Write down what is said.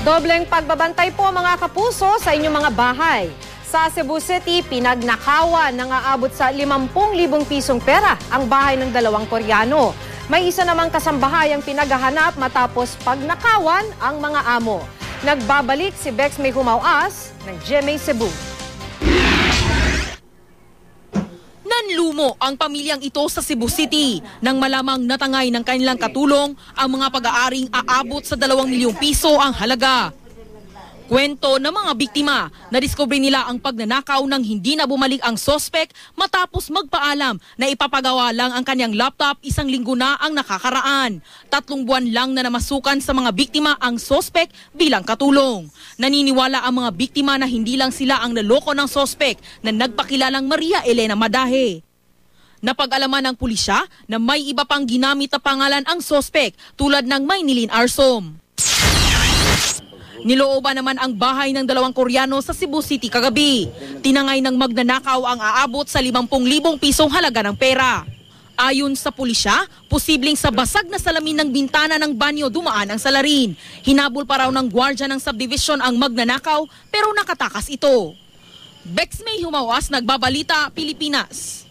Dobleng pagbabantay po mga kapuso sa inyong mga bahay. Sa Cebu City, pinagnakawan ng aabot sa 50,000 pisong pera ang bahay ng 2 Koreano. May isa namang kasambahay ang pinaghahanap matapos pagnakawan ang mga amo. Nagbabalik si Bex May Humawas ng GMA Cebu. Nanlumo ang pamilyang ito sa Cebu City nang malamang natangay ng kanilang katulong ang mga pag-aaring aabot sa 2 milyong piso ang halaga. Kwento ng mga biktima, nadiskubre nila ang pagnanakaw nang hindi na bumalik ang sospek matapos magpaalam na ipapagawa lang ang kanyang laptop 1 linggo na ang nakakaraan. 3 buwan lang na namasukan sa mga biktima ang sospek bilang katulong. Naniniwala ang mga biktima na hindi lang sila ang naloko ng sospek na nagpakilalang Maria Elena Madahe. Napag-alaman ng pulisya na may iba pang ginamit na pangalan ang sospek tulad ng Maynilin Arsom. Nilooban naman ang bahay ng 2 Koreano sa Cebu City kagabi. Tinangay ng magnanakaw ang aabot sa 50,000 pisong halaga ng pera. Ayon sa pulisya, posibleng sa basag na salamin ng bintana ng banyo dumaan ang salarin. Hinabol pa raw ng gwardya ng subdivision ang magnanakaw pero nakatakas ito. Bex May Humawas, Nagbabalita, Pilipinas.